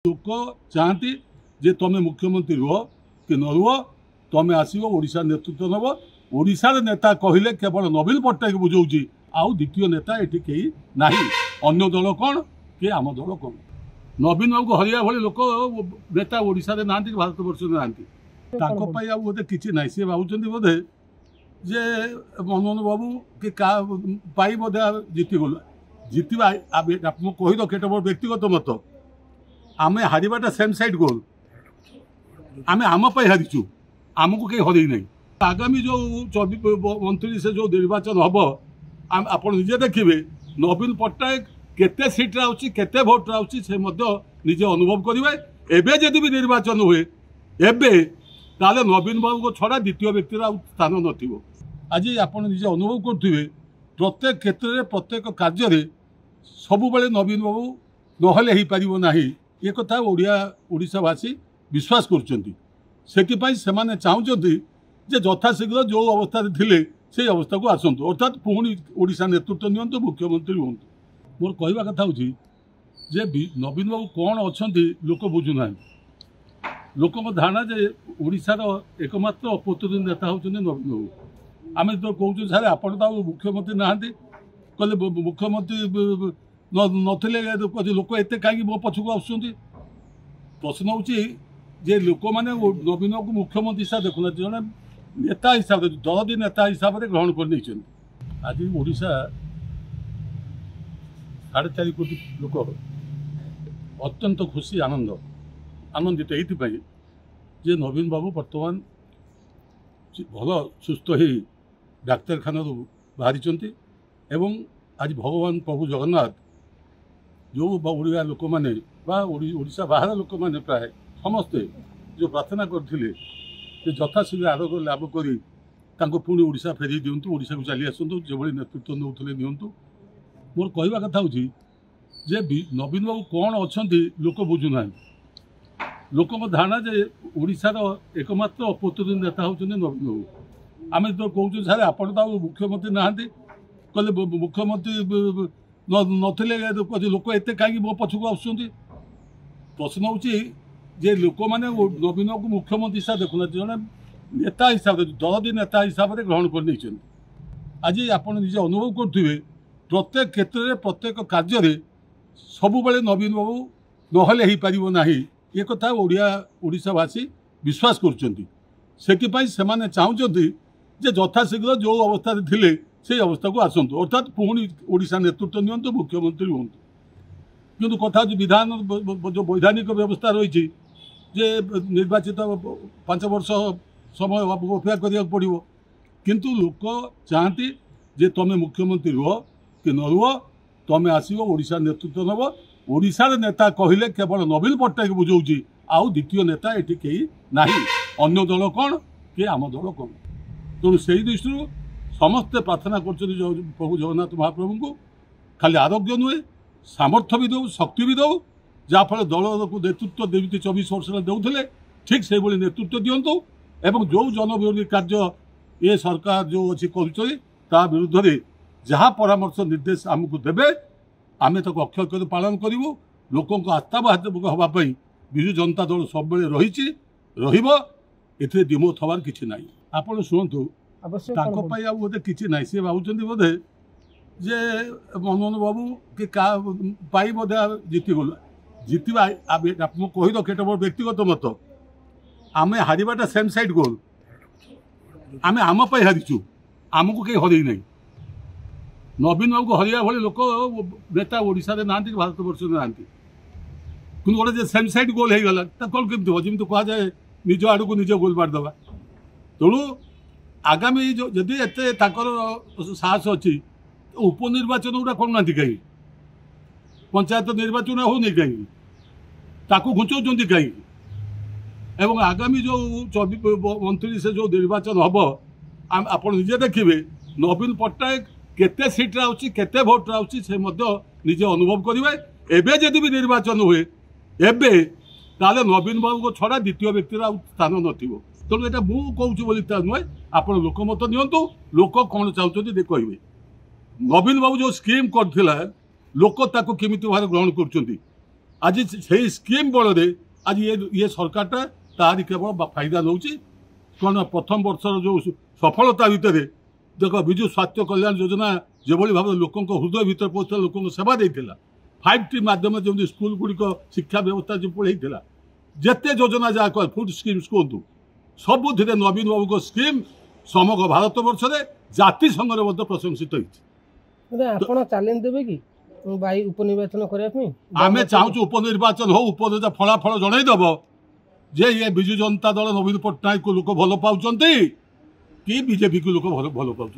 लोक चाहती जे तुम मुख्यमंत्री रुह कि न रुह तुम आसो ओडिशा नेतृत्व नब ओडिशार नेता कहले केवल नवीन पट्टनायक बुझाऊँ आउ द्वितीय नेता ये कहीं ना अन्य दल कौन कि आम दल कौन नवीन बाबू को हरिया भाई लोक नेता ओडिशा ना भारत वर्ष ना बोधे कि ना सी भावुं बोधे जे मनमोहन बाबू कि पाई बोधे जीतीगला जीतवा कहीद केटे बड़ व्यक्तिगत मत आमे हारिबाटा सेम साइड गोल आमे आम हारीचु आमको कहीं हरई ना आगामी जो मंत्री से जो निर्वाचन हम आप निजे देखिए नवीन पट्टनायक केते सीट आउची केते भोट आउची से निजे अनुभव करेंगे एबे जदि भी निर्वाचन हुए एबे ताले नवीन बाबू को छड़ा द्वितीय व्यक्तिर स्थान नथिबो आज आप निजे अनुभव करुवे प्रत्येक क्षेत्र में प्रत्येक कार्य सबु बेले नवीन बाबू नहले ही पारिबो नाही ये कथा ओडिशावासी विश्वास करुँच से चाहते जे यथाशीघ्र जो अवस्था थिले से अवस्था को आसतु अर्थात पुणी ओडिशा नेतृत्व नियंतु मुख्यमंत्री हूँ मोर कहवा कथा हूँ जे नवीन बाबू कौन अच्छा लोक बुझुना लोक धारणा जे ओडिशार एकमात्र अपोजिशन नेता होती नवीन बाबू आम जो कहूँ सारे आपड़ तो मुख्यमंत्री नहांती कहले मुख्यमंत्री नथिले लोक एत कहीं मो पछक आसुँच प्रश्न हूँ जे लोक मैंने नवीन को मुख्यमंत्री हिसाब देखुना जड़े नेता हिसाब से दलदी नेता हिसाब से ग्रहण कर आज ओडिशा 4.5 कोटी लोक अत्यंत खुशी आनंदित ये जे नवीन बाबू बर्तमान भल सुस्थ हो डाक्तखाना बाहरी एवं आज भगवान प्रभु जगन्नाथ जो ओडिया लोक मैंने ओडिशा बाहर लोक मैंने प्राय समस्ते जो प्रार्थना करते यथाशीघ्र आरोग्य लाभ कर पुणी ओडिशा फेरी दिंतु ओडिशा को चली आसतु जो नेतृत्व नौले नियंतु मोर कहवा कथा हूँ जे नवीन बाबू कौन अच्छा लोक बुझुना लोक धारणा जे ओडिशार एकमात्र अपोजिशन नेता होती नवीन बाबू आम जो कहूँ सारे आपड़ तो मुख्यमंत्री नहांती कहले मुख्यमंत्री नथिले लोक एत कहीं मो पछक आसुँच प्रश्न हूँ जे लोक मैंने नवीन को मुख्यमंत्री हिसाब देखुना जड़े नेता हिसाब से दलदी नेता हिसाब से ग्रहण कर आज आप निजे अनुभव करुवे प्रत्येक क्षेत्र में प्रत्येक कार्य सबु बेले नवीन बाबू नहले ही पारिबो नाही ये कथा ओडिशावासी विश्वास करुँच से चाहते जे यथाशीघ्र जो अवस्था थिले से अवस्था को आसतु अर्थात पुणी ओडिशा नेतृत्व नियंतु मुख्यमंत्री हूँ किंतु कथा विधान जो वैधानिक व्यवस्था रही जे निर्वाचित 5 वर्ष समय अपेक्षा करा पड़ो किंतु लोक चाहती जे तुम मुख्यमंत्री रुह कि न रुह तुम आसो ओडिशा नेतृत्व नब ओडिशार नेता कहले केवल नवीन पट्टनायक बुझाऊँ आउ द्वितीय नेता ये कहीं ना अन्य दल कौन कि आम दल कौन तेणु से दृष्टि समस्ते प्रार्थना कर प्रभु जगन्नाथ महाप्रभु को खाली आरोग्य नुहे सामर्थ्य भी दो शक्ति भी दो जहाँफल दल को नेतृत्व जमी 24 वर्ष देते ठीक से नेतृत्व दिंतु एवं जो जनविरोधी कार्य ये सरकार जो अच्छी कर विरुद्ध में जहाँ परामर्श निर्देश आमको देवे आम ताको अक्षय कर पालन करूँ लोक आस्थावाहक हाँपाई विजु जनता दल सब रही द्विमत हबार कि ना आप शुणु बोधे कि ना सी भावुं बोधे जे मनमोहन बाबू कि पाई बोधे जीतीगला जीतवा कहीद केटे बड़ व्यक्तिगत मत आमे हारिबाटा सेम साइड गोल आमे आम हारीचु आमको कहीं हरई ना नवीन बाबू को हरिया भाई लोक नेता ओडिशा ना भारत वर्ष ना कि गोटे सेम साइड गोल हो गला कौन केमती हो जमी कह जाए निज आड़ को निज गोल मारिदेवा तेणु आगामी जो जदि एत साहस अच्छी उपनिर्वाचन गुड़ा करना कहीं पंचायत निर्वाचन होनी कहीं घुंचाऊँ कहीं एवं आगामी जो मंत्री से जो निर्वाचन हम आप निजे देखिए नवीन पट्टनायक केते सीट आउची केते भोट आउची से निजे अनुभव करेंगे एबे जदि भी निर्वाचन हुए एबे ताले नवीन बाबू को छड़ा द्वितीय व्यक्तिर स्थान नथिबो तेणु यहाँ मुझे कहूँ बोली नुहे आप लोकमत नियंतु लोक कौन चाहते कहे नवीन बाबू जो स्कीम करथिला लोक ताको केमिति भाव ग्रहण करुछंती आज से स्कीम बल आज ये सरकारटा तारी केवल फायदा नौची कौन प्रथम वर्षर जो सफलता भितर देख विजु स्वास्थ्य कल्याण योजना जो भाव लोक हृदय भर पहुँचा लोक सेवा देता 5T माध्यम जमी स्कूल गुड़िक शिक्षा व्यवस्था जो पढ़ाई जिते योजना जहाँ कह फुड स्कीम्स कहतु सबुथ नवीन बाबू को स्कीम समग्र भारत वर्ष में जातिसंघ प्रशंसित होती चैलेंज देवे कि भाई उपनिर्वाचन करने आम चाहूँ उपनिर्वाचन हो उपनिर्वाचन फलाफल जनईदेव जे ये विजु जनता दल नवीन पट्टनायक को लोक भल पाँच कि बीजेपी को लोक भल पाँच।